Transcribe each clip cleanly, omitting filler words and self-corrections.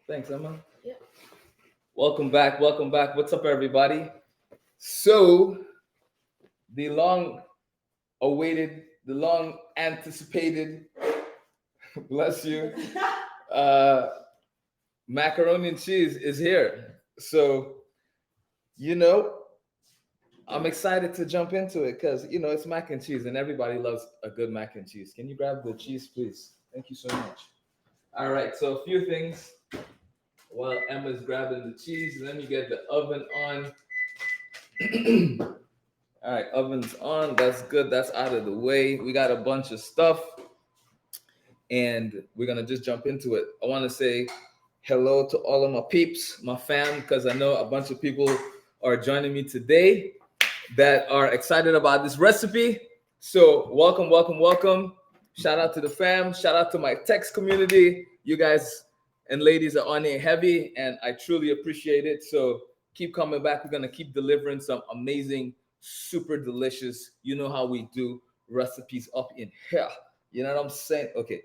Thanks, Emma. Yeah. Welcome back. Welcome back. What's up, everybody? So, the long awaited, the long anticipated, bless you, uh, macaroni and cheese is here. So, you know, I'm excited to jump into it because, it's mac and cheese and everybody loves a good mac and cheese. Can you grab the cheese, please? Thank you so much. All right, so a few things while Emma's grabbing the cheese. Let me get the oven on. All right, oven's on. That's good. That's out of the way. We got a bunch of stuff and we're going to just jump into it. I want to say hello to all of my peeps, my fam, because I know a bunch of people are joining me today that are excited about this recipe. So, welcome, welcome, welcome. Shout out to the fam. Shout out to my text community. You guys and ladies are on it heavy, and I truly appreciate it. So, keep coming back. We're going to keep delivering some amazing, super delicious, you know how we do recipes up in here. You know what I'm saying? Okay,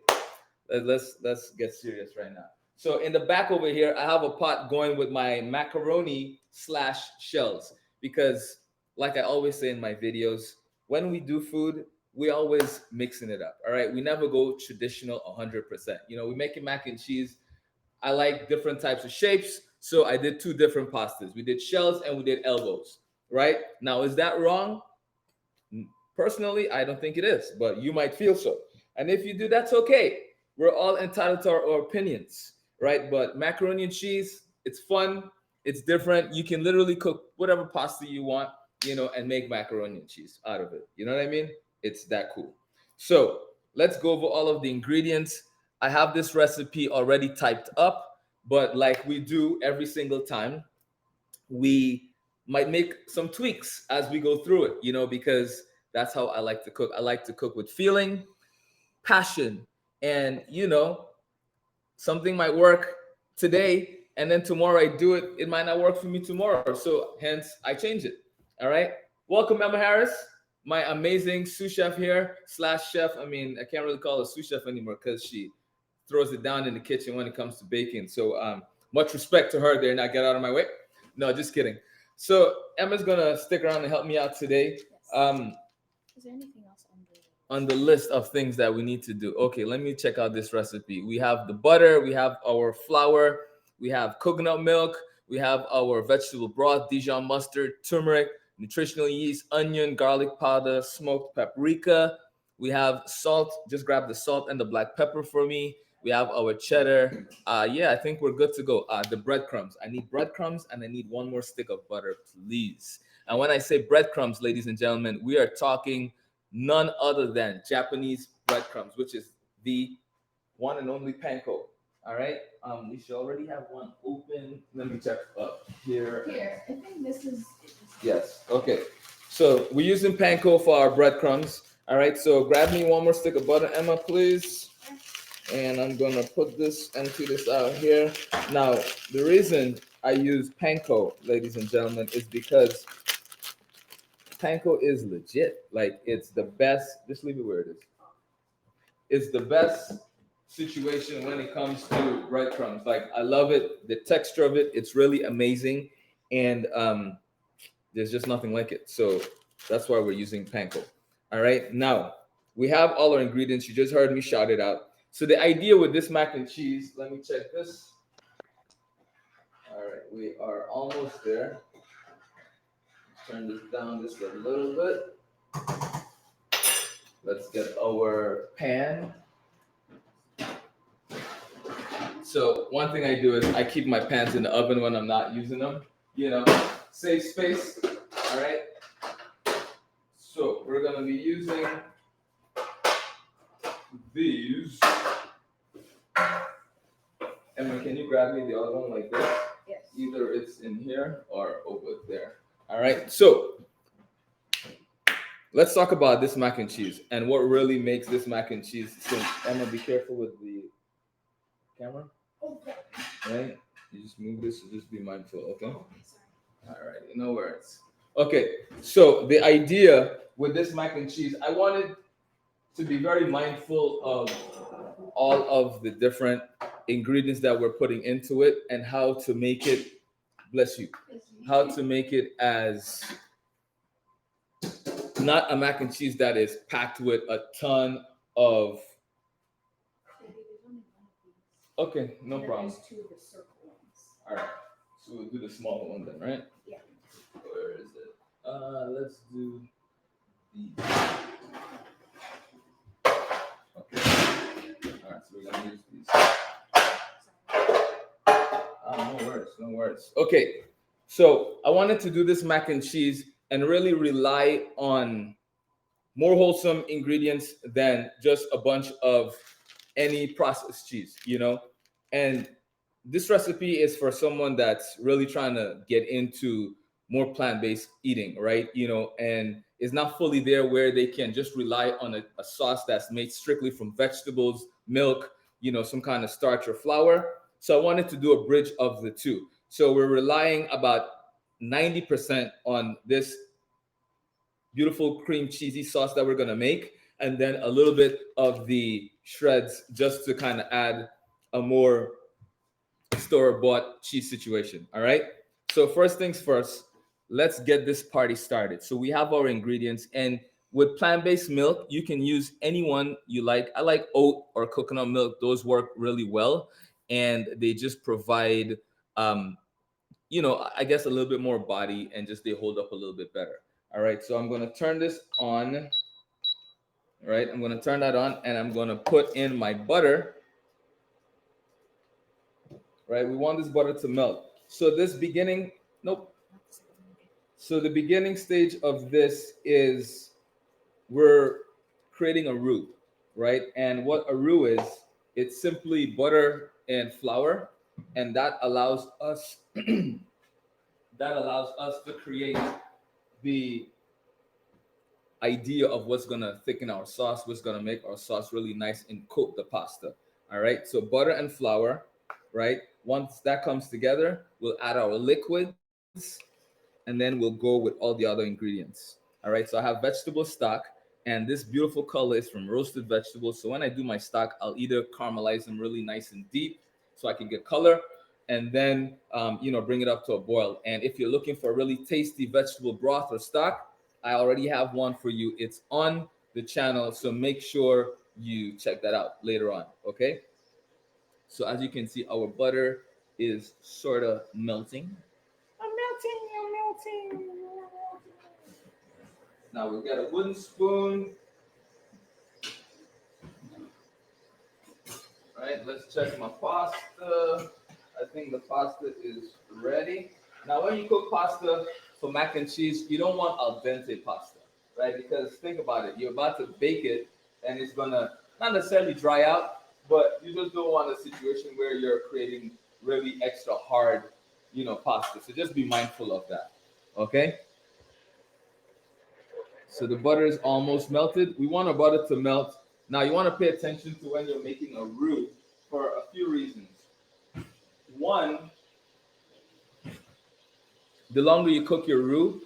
let's get serious right now. So in the back over here, I have a pot going with my macaroni slash shells because, like I always say in my videos, when we do food, we always mixing it up. All right, we never go traditional 100%. We making mac and cheese. I like different types of shapes, so I did two different pastas. We did shells and we did elbows. Right now, is that wrong? Personally, I don't think it is, but you might feel so. And if you do, that's okay. We're all entitled to our opinions, right? But macaroni and cheese, it's fun, it's different. You can literally cook whatever pasta you want, and make macaroni and cheese out of it. You know what I mean? It's that cool. So let's go over all of the ingredients. I have this recipe already typed up, but like we do every single time, we might make some tweaks as we go through it, because that's how I like to cook. I like to cook with feeling, passion, and something might work today and then tomorrow I do it, it might not work for me tomorrow. So hence I change it. All right. Welcome, Emma Harris, my amazing sous chef here slash chef. I mean, I can't really call her sous chef anymore because she throws it down in the kitchen when it comes to baking. So much respect to her there. Now get out of my way. No, just kidding. So Emma's gonna stick around and help me out today. Yes. Is there anything else On the list of things that we need to do? Okay, let me check out this recipe. We have the butter, we have our flour, we have coconut milk, we have our vegetable broth, Dijon mustard, turmeric, nutritional yeast, onion, garlic powder, smoked paprika. We have salt. Just grab the salt and the black pepper for me. We have our cheddar. Yeah, I think we're good to go. The breadcrumbs. I need breadcrumbs and I need one more stick of butter, please. And when I say breadcrumbs, ladies and gentlemen, we are talking none other than Japanese breadcrumbs, which is the one and only panko. All right. We should already have one open. Let me check up here. Here, I think this is. Yes. Okay. So we're using panko for our breadcrumbs. All right. So grab me one more stick of butter, Emma, please. And I'm gonna put this, empty this out here. Now, the reason I use panko, ladies and gentlemen, is because panko is legit. Like it's the best. Just leave it where it is. It's the best situation when it comes to breadcrumbs. Like I love it. The texture of it, it's really amazing, and there's just nothing like it. So that's why we're using panko. All right. Now we have all our ingredients. You just heard me shout it out. So the idea with this mac and cheese, let me check this. All right, we are almost there. Turn this down just a little bit. Let's get our pan. So one thing I do is I keep my pans in the oven when I'm not using them. Save space. All right. So we're gonna be using these. Emma, can you grab me the other one like this? Yes. Either it's in here or over there. All right. So let's talk about this mac and cheese and what really makes this mac and cheese. So Emma, be careful with the camera. Okay. Right? You just move this, so just be mindful, okay? Okay, sorry. All right, no worries. Okay, so the idea with this mac and cheese, I wanted to be very mindful of all of the different ingredients that we're putting into it and how to make it, bless you, how to make it as not a mac and cheese that is packed with a ton of. Okay, no problem. There's two of the circle ones. All right, so we'll do the smaller one then, right? Yeah. Where is it? Let's do these. Okay. All right, so we're gonna use these. No worries, no worries. Okay, so I wanted to do this mac and cheese and really rely on more wholesome ingredients than just a bunch of any processed cheese, you know? And this recipe is for someone that's really trying to get into more plant-based eating, right? You know, and is not fully there where they can just rely on a sauce that's made strictly from vegetables, milk, you know, some kind of starch or flour. So I wanted to do a bridge of the two. So we're relying about 90% on this beautiful cream cheesy sauce that we're gonna make, and then a little bit of the shreds just to kind of add a more store-bought cheese situation. All right. So first things first, let's get this party started. So we have our ingredients, and with plant-based milk, you can use any one you like. I like oat or coconut milk; those work really well, and they just provide, you know, I guess a little bit more body, and just they hold up a little bit better. All right. So I'm gonna turn this on. All right. I'm gonna turn that on, and I'm gonna put in my butter. Right. We want this butter to melt. So this beginning, nope. So the beginning stage of this is we're creating a roux, right? And what a roux is, it's simply butter and flour, and that allows us to create the idea of what's gonna thicken our sauce, what's gonna make our sauce really nice and coat the pasta. All right. So butter and flour, right? Once that comes together, we'll add our liquids, and then we'll go with all the other ingredients. All right. So I have vegetable stock, and this beautiful color is from roasted vegetables. So when I do my stock, I'll either caramelize them really nice and deep so I can get color, and then you know, bring it up to a boil. And if you're looking for a really tasty vegetable broth or stock, I already have one for you. It's on the channel, so make sure you check that out later on. Okay. So as you can see, our butter is sort of melting. I'm melting. Now we'll get a wooden spoon. All right, let's check my pasta. I think the pasta is ready. Now, when you cook pasta for mac and cheese, you don't want al dente pasta, right? Because think about it, you're about to bake it, and it's gonna not necessarily dry out, but you just don't want a situation where you're creating really extra hard, you know, pasta. So just be mindful of that. Okay. So the butter is almost melted. We want our butter to melt. Now you want to pay attention to when you're making a roux for a few reasons. One, the longer you cook your roux,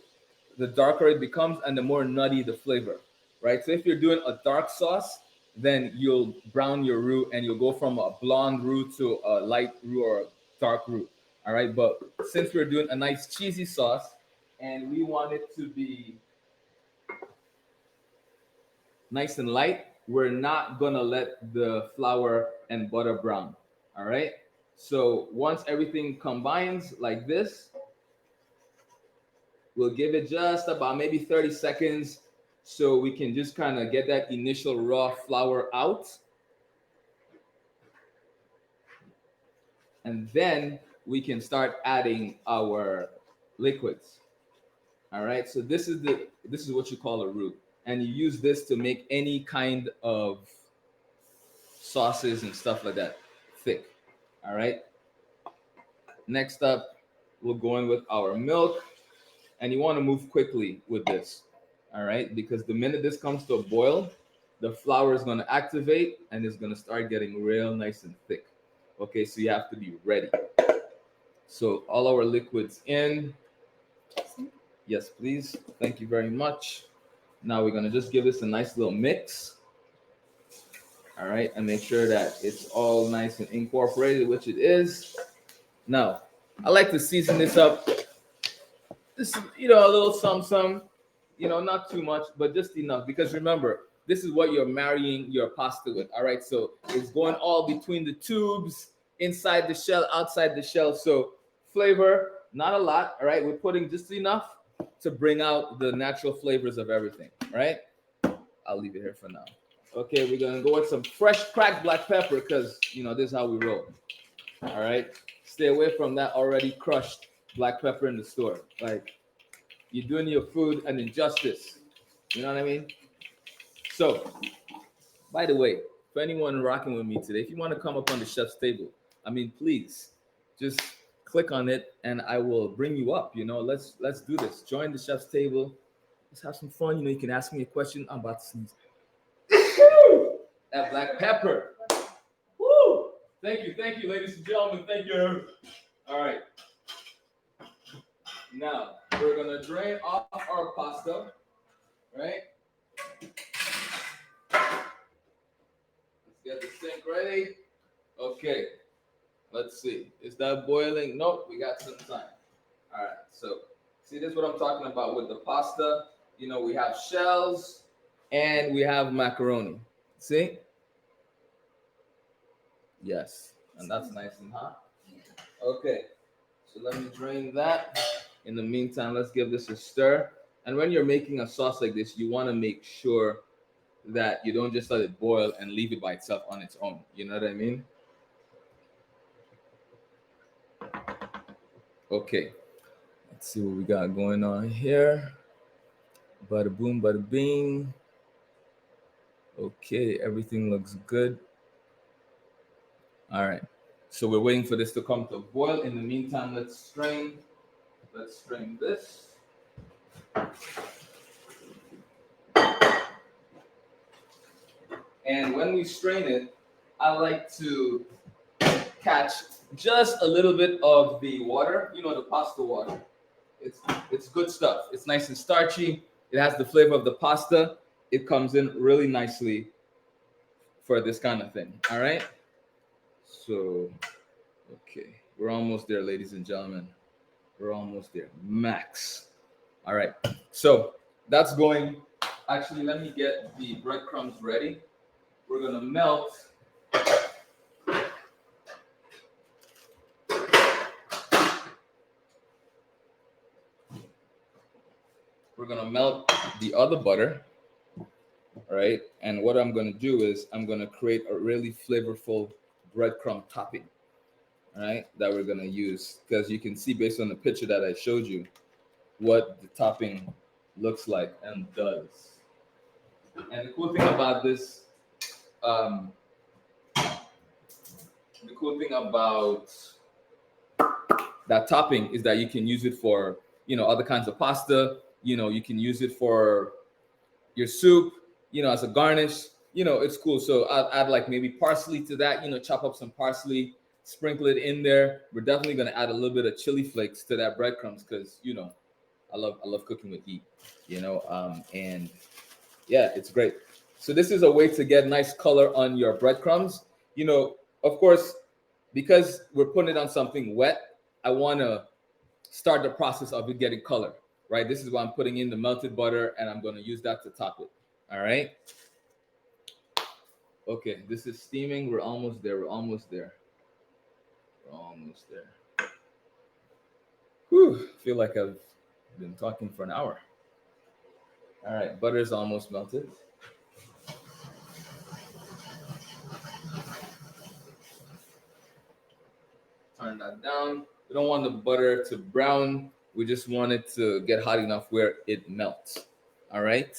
the darker it becomes and the more nutty the flavor, right? So if you're doing a dark sauce, then you'll brown your roux and you'll go from a blonde roux to a light roux or a dark roux. All right. But since we're doing a nice cheesy sauce and we want it to be nice and light, we're not gonna let the flour and butter brown. All right. So once everything combines like this, we'll give it just about maybe 30 seconds so we can just kind of get that initial raw flour out. And then we can start adding our liquids. All right. So this is what you call a roux. And you use this to make any kind of sauces and stuff like that thick. All right. Next up, we'll go in with our milk. And you want to move quickly with this. All right. Because the minute this comes to a boil, the flour is going to activate and it's going to start getting real nice and thick. Okay. So you have to be ready. So all our liquids in. Yes, please. Thank you very much. Now we're going to just give this a nice little mix. All right, and make sure that it's all nice and incorporated, which it is. Now, I like to season this up. Just a little some, not too much, but just enough. Because remember, this is what you're marrying your pasta with. All right, so it's going all between the tubes, inside the shell, outside the shell. So flavor, not a lot. All right, we're putting just enough to bring out the natural flavors of everything. All right, I'll leave it here for now. Okay, we're gonna go with some fresh cracked black pepper because this is how we roll. All right, stay away from that already crushed black pepper in the store. Like, you're doing your food an injustice. You know what I mean? So, by the way, for anyone rocking with me today, if you want to come up on the chef's table, please just click on it and I will bring you up. Let's do this. Join the chef's table. Let's have some fun. You can ask me a question. I'm about to sneeze. That black pepper. Woo! Thank you, ladies and gentlemen. Thank you. All right. Now we're gonna drain off our pasta, right? Let's get the sink ready. Okay. Let's see. Is that boiling? Nope. We got some time. All right. So see, this is what I'm talking about with the pasta. We have shells and we have macaroni. See? Yes. And that's nice and hot. Okay. So let me drain that. In the meantime, let's give this a stir. And when you're making a sauce like this, you want to make sure that you don't just let it boil and leave it by itself on its own. You know what I mean? Okay. Let's see what we got going on here. Bada boom, bada bing. Okay, everything looks good. All right. So we're waiting for this to come to a boil. In the meantime, let's strain. Let's strain this. And when we strain it, I like to catch just a little bit of the water, the pasta water. It's good stuff. It's nice and starchy. It has the flavor of the pasta. It comes in really nicely for this kind of thing. All right. So, okay, we're almost there, ladies and gentlemen. We're almost there. Max. All right. So that's going. Actually, let me get the breadcrumbs ready. We're gonna melt. We're gonna melt the other butter. All right. And what I'm gonna do is I'm gonna create a really flavorful breadcrumb topping. All right, that we're gonna use because you can see based on the picture that I showed you what the topping looks like and does. And the cool thing about this, the cool thing about that topping is that you can use it for other kinds of pasta. You can use it for your soup. As a garnish. It's cool. So I'll add like maybe parsley to that. Chop up some parsley. Sprinkle it in there. We're definitely gonna add a little bit of chili flakes to that breadcrumbs because I love cooking with heat, and yeah, it's great. So this is a way to get nice color on your breadcrumbs. Of course, because we're putting it on something wet, I want to start the process of it getting color. Right. This is why I'm putting in the melted butter, and I'm gonna use that to top it. All right. Okay, this is steaming. We're almost there. Almost there. Whew, feel like I've been talking for an hour. All right, butter's almost melted. Turn that down. We don't want the butter to brown. We just want it to get hot enough where it melts. All right.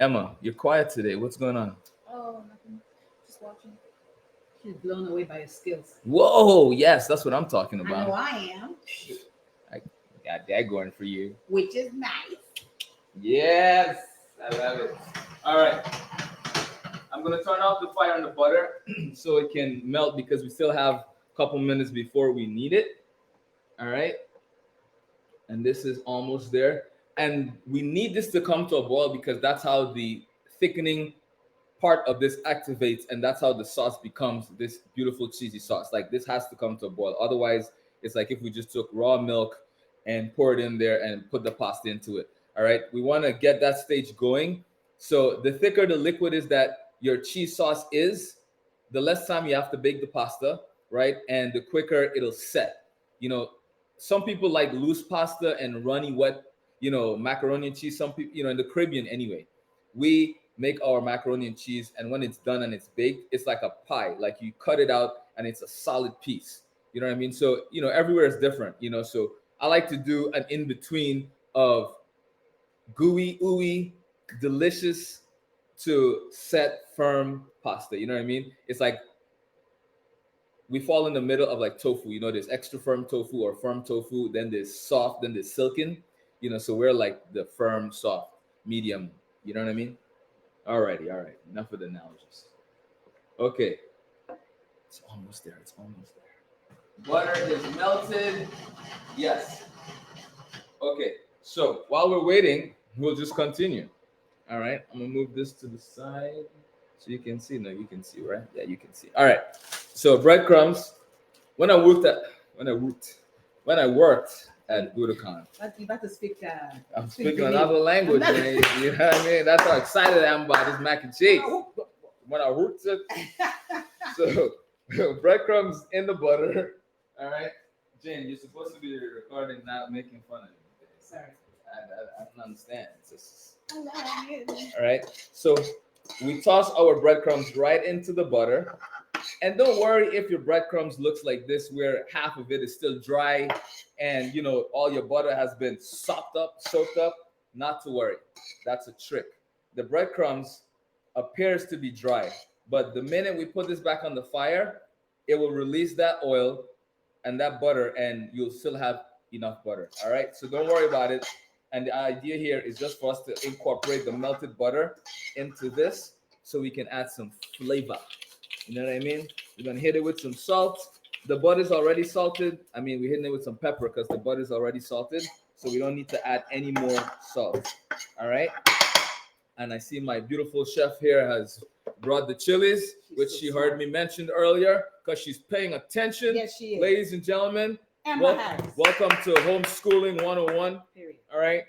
Emma, you're quiet today. What's going on? Oh, nothing. Just watching. She's blown away by his skills. Whoa, yes, that's what I'm talking I know about. I am, I got that going for you. which is nice. Yes, I love it. All right. I'm going to turn off the fire on the butter so it can melt because we still have a couple minutes before we need it. All right. And this is almost there. And we need this to come to a boil because that's how the thickening part of this activates, and that's how the sauce becomes this beautiful cheesy sauce. Like this has to come to a boil. Otherwise, it's like if we just took raw milk and poured in there and put the pasta into it. All right. We want to get that stage going. So the thicker the liquid is that your cheese sauce is, the less time you have to bake the pasta, right? And the quicker it'll set. You know, some people like loose pasta and runny wet, macaroni and cheese. Some people, in the Caribbean anyway, we make our macaroni and cheese, and when it's done and it's baked, it's like a pie. Like you cut it out and it's a solid piece. You know what I mean? So, everywhere is different, so I like to do an in between of gooey, ooey, delicious to set firm pasta. You know what I mean? It's like we fall in the middle of like tofu. There's extra firm tofu or firm tofu, then there's soft, then there's silken. So we're like the firm, soft, medium. You know what I mean? Alrighty, all right. Enough of the analogies. Okay. It's almost there. Butter is melted. Yes. Okay. So while we're waiting, we'll just continue. All right. I'm gonna move this to the side so you can see. No, you can see, right? Yeah, you can see. All right. So breadcrumbs. When I worked at Budokan. You about to speak. I'm speaking another language, man. You know what I mean? That's how excited I am about this mac and cheese. When I worked it, so breadcrumbs in the butter. All right, Jane, you're supposed to be recording, not making fun of me. Sorry. I don't understand. It's just... All right, so we toss our breadcrumbs right into the butter. And don't worry if your breadcrumbs looks like this, where half of it is still dry and all your butter has been soaked up. Not to worry. That's a trick. The breadcrumbs appears to be dry, but the minute we put this back on the fire, it will release that oil and that butter, and you'll still have enough butter. All right, so don't worry about it. And the idea here is just for us to incorporate the melted butter into this so we can add some flavor. You know what I mean? We're gonna hit it with some salt. The butter's already salted. We're hitting it with some pepper because the butter's already salted, so we don't need to add any more salt. All right. And I see my beautiful chef here has brought the chilies, which she heard me mention earlier, because she's paying attention. Yes, she is. Ladies and gentlemen, Harris. welcome to Homeschooling 101. Period. All right.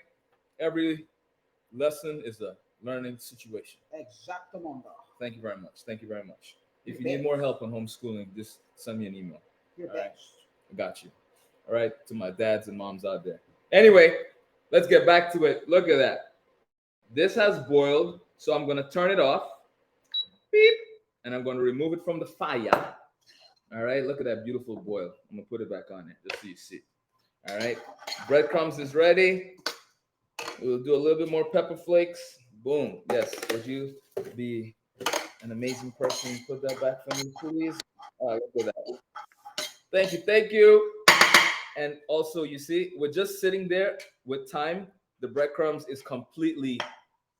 Every lesson is a learning situation. Exactamente. Thank you very much. If you need more help on homeschooling, just send me an email. You're All right. best. I got you. All right. To my dads and moms out there. Anyway, let's get back to it. Look at that. This has boiled, so I'm going to turn it off. Beep. And I'm going to remove it from the fire. All right. Look at that beautiful boil. I'm going to put it back on it just so you see. All right. Breadcrumbs is ready. We'll do a little bit more pepper flakes. Boom. Yes. Would you be an amazing person? Put that back for me, please. Look at that. Thank you. And also, you see, we're just sitting there with time. The breadcrumbs is completely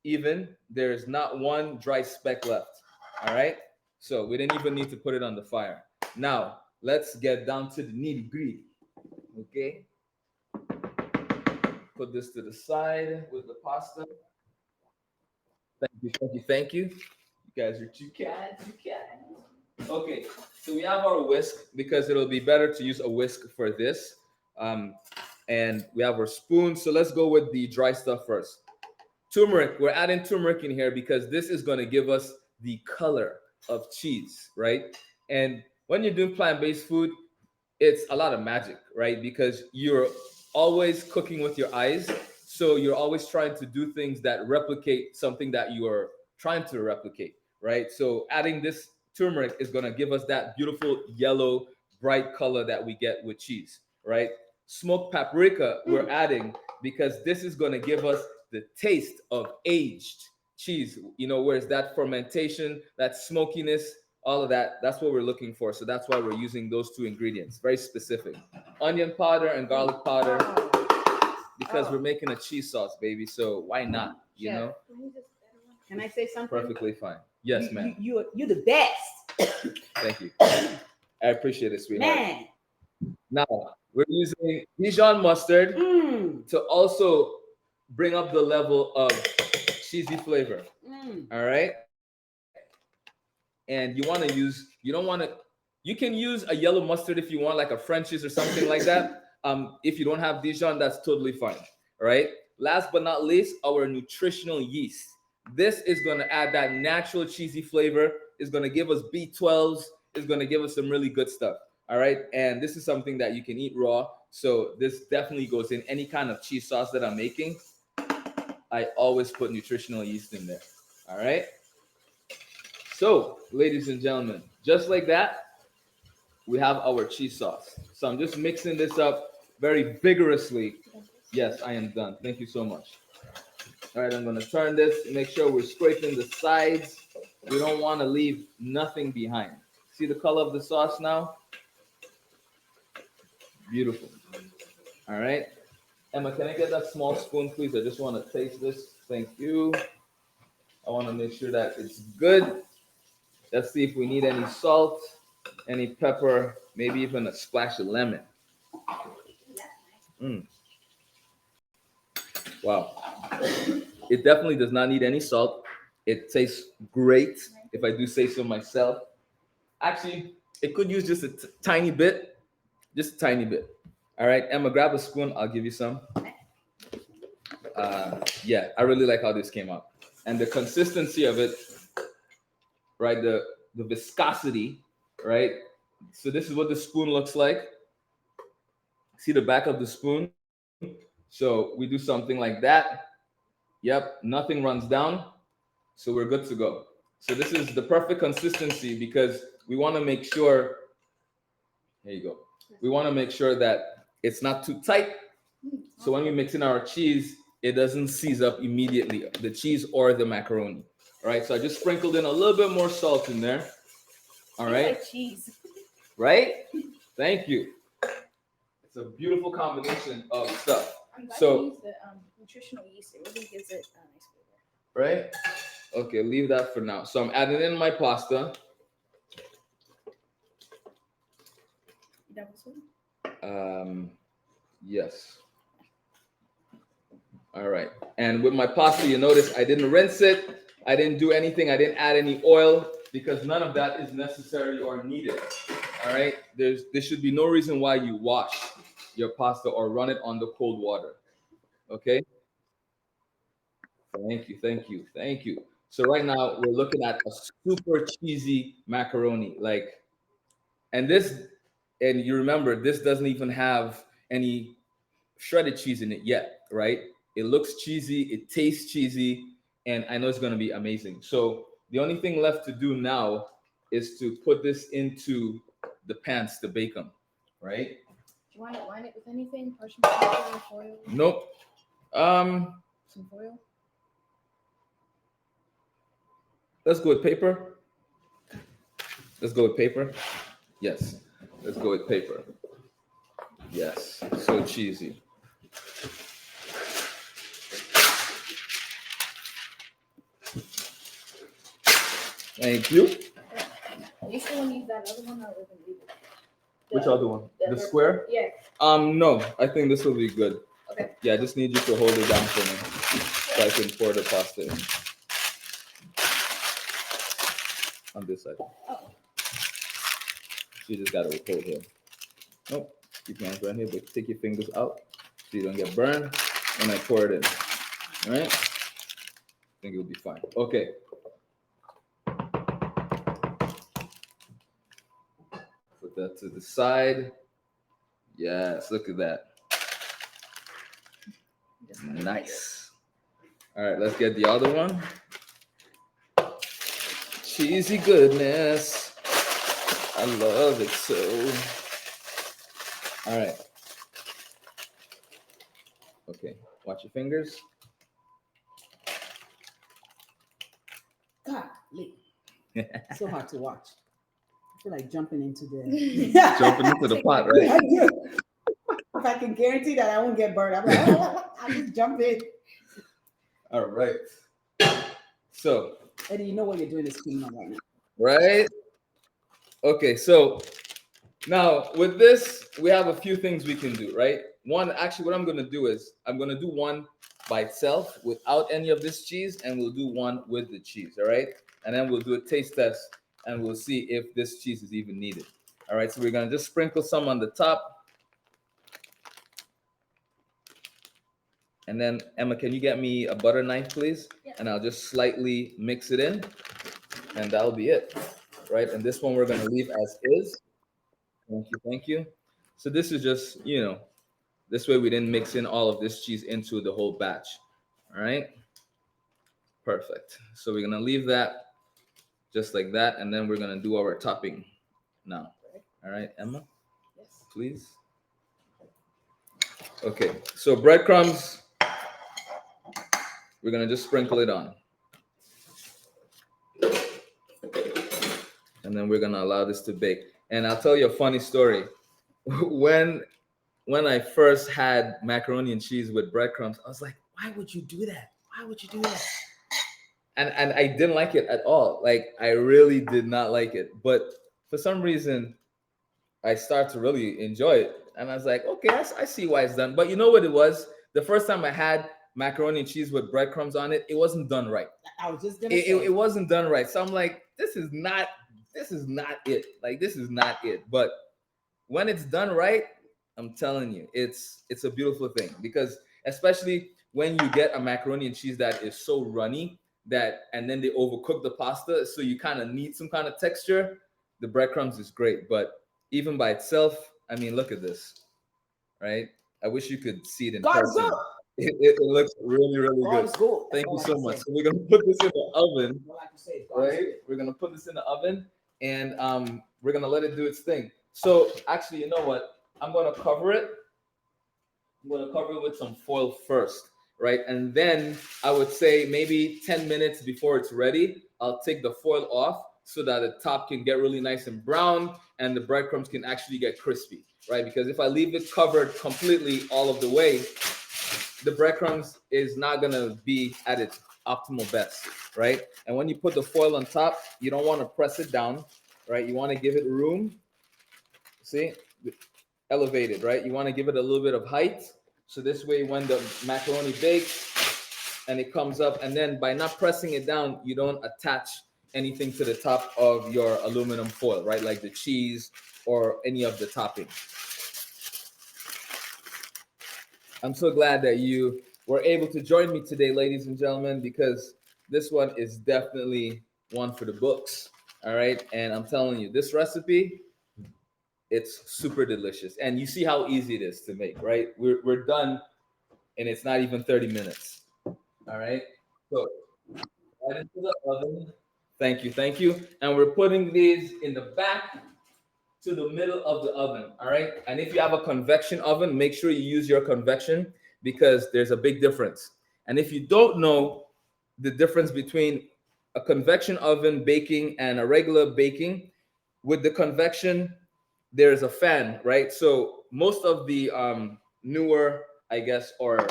even. There's not one dry speck left. All right. So we didn't even need to put it on the fire. Now, let's get down to the nitty gritty. Okay. Put this to the side with the pasta. Thank you. You guys are too kind. Okay, so we have our whisk because it'll be better to use a whisk for this. And we have our spoon. So let's go with the dry stuff first. Turmeric. We're adding turmeric in here because this is going to give us the color of cheese, right? And when you're doing plant-based food, it's a lot of magic, right? Because you're always cooking with your eyes. So you're always trying to do things that replicate something that you are trying to replicate, right? So adding this turmeric is going to give us that beautiful yellow, bright color that we get with cheese, right? Smoked paprika we're adding because this is going to give us the taste of aged cheese, whereas that fermentation, that smokiness, all of that, that's what we're looking for. So that's why we're using those two ingredients, very specific. Onion powder and garlic powder because we're making a cheese sauce, baby. So why not, you know? Can I say something? Perfectly fine. Yes, ma'am. You're the best. Thank you. I appreciate it, sweetheart. Man. Now, we're using Dijon mustard to also bring up the level of cheesy flavor. All right. and you want to use, you don't want to, you can use a yellow mustard if you want, like a French's or something like that. If you don't have Dijon, that's totally fine. All right. Last but not least, our nutritional yeast. This is going to add that natural cheesy flavor. It's going to give us B12s. It's going to give us some really good stuff. All right. And this is something that you can eat raw. So this definitely goes in any kind of cheese sauce that I'm making. I always put nutritional yeast in there. All right. So, ladies and gentlemen, just like that, we have our cheese sauce. So I'm just mixing this up very vigorously. Yes, I am done. Thank you so much. All right, I'm going to turn this. Make sure we're scraping the sides. We don't want to leave nothing behind. See the color of the sauce now? Beautiful. All right. Emma, can I get that small spoon, please? I just want to taste this. Thank you. I want to make sure that it's good. Let's see if we need any salt, any pepper, maybe even a splash of lemon. Wow. It definitely does not need any salt. It tastes great, if I do say so myself. Actually, it could use just a tiny bit. Just a tiny bit. All right, Emma, grab a spoon. I'll give you some. Yeah, I really like how this came out. And the consistency of it, right? The viscosity, right? So this is what the spoon looks like. See the back of the spoon? So we do something like that. Yep, nothing runs down. So we're good to go. So this is the perfect consistency because we want to make sure, here you go. We want to make sure that it's not too tight. So when we mix in our cheese, it doesn't seize up immediately, the cheese or the macaroni. All right, so I just sprinkled in a little bit more salt in there. All right. Like cheese. Right? Thank you. It's a beautiful combination of stuff. I'm glad So- you used the nutritional yeast. It really gives it a nice flavor. Right? Okay, leave that for now. So I'm adding in my pasta. You done with this one? Yes. All right. And with my pasta, you notice I didn't rinse it. I didn't do anything. I didn't add any oil because none of that is necessary or needed. All right. There should be no reason why you wash your pasta or run it on the cold water. Okay. Thank you. Thank you. Thank you. So right now we're looking at a super cheesy macaroni. And you remember this doesn't even have any shredded cheese in it yet, right? It looks cheesy, it tastes cheesy, and I know it's going to be amazing. So the only thing left to do now is to put this into the pans to bake them, right? Do you want to line it with anything? Parchment paper or foil? Nope. Some foil? Let's go with paper. Let's go with paper. Yes. Let's go with paper. Yes. So cheesy. Thank you. Are you still want to use that other one or we're going to leave it? Which other one? The square? Yeah. No. I think this will be good. Okay. Yeah, I just need you to hold it down for me so I can pour the pasta in. On this side. Oh. So you just gotta hold here. Nope. Keep your hands right here, but take your fingers out so you don't get burned. And I pour it in. All right? I think it'll be fine. Okay. Put that to the side. Yes, look at that. Nice. All right, let's get the other one. Cheesy goodness. I love it so. All right. Okay, watch your fingers. Golly. So hard to watch. I feel like jumping into the Jumping into the pot, right? I do. If I can guarantee that I won't get burned, I'm like, I'll just jump in. All right. So, Eddie, you know what you're doing is criminal right now. right? Okay, so now with this, we have a few things we can do, right? One, actually, what I'm going to do is I'm going to do one by itself without any of this cheese, and we'll do one with the cheese, all right? And then we'll do a taste test and we'll see if this cheese is even needed. All right, so we're gonna just sprinkle some on the top. And then, Emma, can you get me a butter knife, please? Yeah. And I'll just slightly mix it in, and that'll be it, right? And this one we're gonna leave as is. Thank you, thank you. So this is just, this way we didn't mix in all of this cheese into the whole batch. All right, perfect. So we're gonna leave that just like that, and then we're gonna do our topping now. All right, Emma, Yes. please. Okay, so breadcrumbs, we're gonna just sprinkle it on. And then we're gonna allow this to bake. And I'll tell you a funny story. When I first had macaroni and cheese with breadcrumbs, I was like, why would you do that? Why would you do that? And I didn't like it at all. Like, I really did not like it. But for some reason, I started to really enjoy it. And I was like, okay, I see why it's done. But you know what it was? The first time I had macaroni and cheese with breadcrumbs on it, it wasn't done right. I was just gonna It, say. it wasn't done right. So I'm like, this is not it. Like, this is not it. But when it's done right, I'm telling you, it's a beautiful thing, because especially when you get a macaroni and cheese that is so runny and then they overcook the pasta, so you kind of need some kind of texture. The breadcrumbs is great, but even by itself, I mean, look at this, right? I wish you could see it in God's person. good. It looks really, really good. God's good. Thank you That's so all I much. say. So we're gonna put this in the oven, All I can say is God's right? good. We're gonna put this in the oven, and we're gonna let it do its thing. So actually, you know what? I'm gonna cover it. I'm gonna cover it with some foil first, right? And then I would say maybe 10 minutes before it's ready, I'll take the foil off so that the top can get really nice and brown and the breadcrumbs can actually get crispy, right? Because if I leave it covered completely all of the way, the breadcrumbs is not gonna be at its optimal best, right? And when you put the foil on top, you don't want to press it down, right? You want to give it room. See, elevated, right? You want to give it a little bit of height, so this way when the macaroni bakes and it comes up, and then by not pressing it down, you don't attach anything to the top of your aluminum foil, right? Like the cheese or any of the topping. I'm so glad that you were able to join me today, ladies and gentlemen, because this one is definitely one for the books. All right. And I'm telling you, this recipe, it's super delicious. And you see how easy it is to make, right? We're done, and it's not even 30 minutes. All right. So right into the oven. Thank you. Thank you. And we're putting these in the back to the middle of the oven. All right. And if you have a convection oven, make sure you use your convection, because there's a big difference. And if you don't know the difference between a convection oven baking and a regular baking, with the convection, there's a fan, right? So most of the newer, I guess, or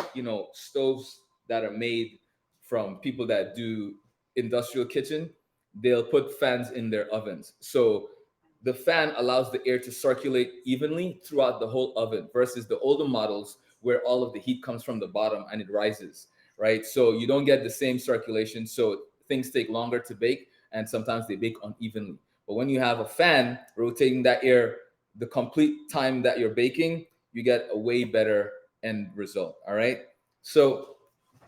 stoves that are made from people that do industrial kitchen, they'll put fans in their ovens. So the fan allows the air to circulate evenly throughout the whole oven, versus the older models where all of the heat comes from the bottom and it rises, right? So you don't get the same circulation. So things take longer to bake, and sometimes they bake unevenly. But when you have a fan rotating that air the complete time that you're baking, you get a way better end result. All right. So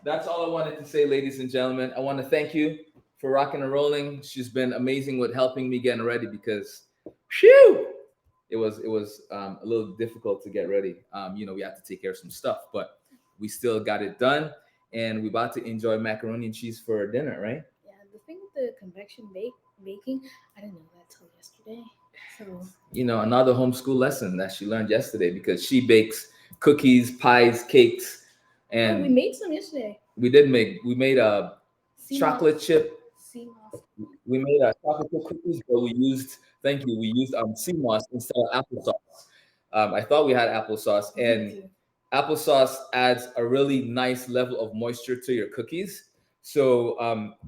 that's all I wanted to say, ladies and gentlemen. I want to thank you for rocking and rolling. She's been amazing with helping me getting ready, because phew, it was a little difficult to get ready. We had to take care of some stuff, but we still got it done, and we're about to enjoy macaroni and cheese for dinner, right? Yeah, the thing with the convection baking, I didn't know that till yesterday. So Another homeschool lesson that she learned yesterday, because she bakes cookies, pies, cakes, and we made some yesterday. we made a chocolate chip. Sea moss. We made a chocolate chip cookies, but we used sea moss instead of applesauce. I thought we had applesauce, and applesauce adds a really nice level of moisture to your cookies. So,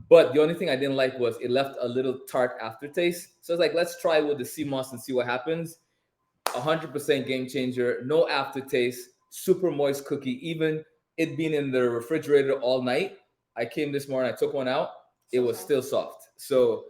but the only thing I didn't like was it left a little tart aftertaste. So I was like, let's try with the sea moss and see what happens. 100% game changer, no aftertaste, super moist cookie. Even it being in the refrigerator all night, I came this morning, I took one out, it was still soft. So,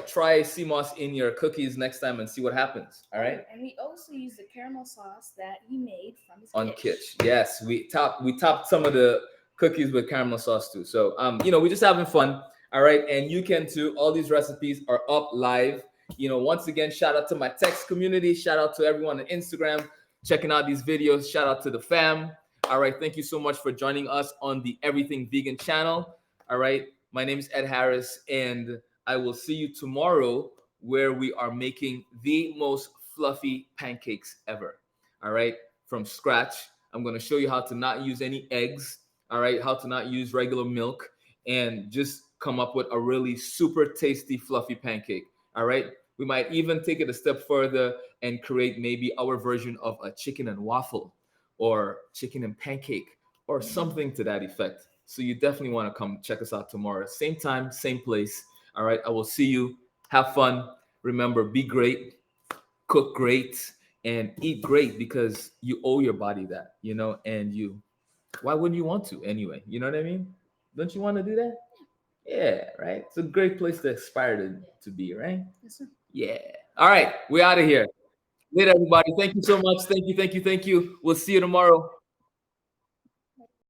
try sea moss in your cookies next time and see what happens. All right. And we also use the caramel sauce that he made from his On kitchen. Kitsch. Yes, we topped some of the cookies with caramel sauce too. So we're just having fun. All right, and you can too. All these recipes are up live. Once again, shout out to my text community. Shout out to everyone on Instagram checking out these videos. Shout out to the fam. All right, thank you so much for joining us on the Everything Vegan channel. All right, my name is Ed Harris, and I will see you tomorrow where we are making the most fluffy pancakes ever. All right, from scratch. I'm going to show you how to not use any eggs. All right, how to not use regular milk and just come up with a really super tasty fluffy pancake. All right, we might even take it a step further and create maybe our version of a chicken and waffle or chicken and pancake or something to that effect. So you definitely want to come check us out tomorrow. Same time, same place. All right, I will see you. Have fun. Remember, be great, cook great, and eat great because you owe your body that, and why wouldn't you want to anyway? You know what I mean? Don't you want to do that? Yeah, right. It's a great place to aspire to be, right? Yes, sir. Yeah. All right, we're out of here. Later, everybody. Thank you so much. Thank you. We'll see you tomorrow.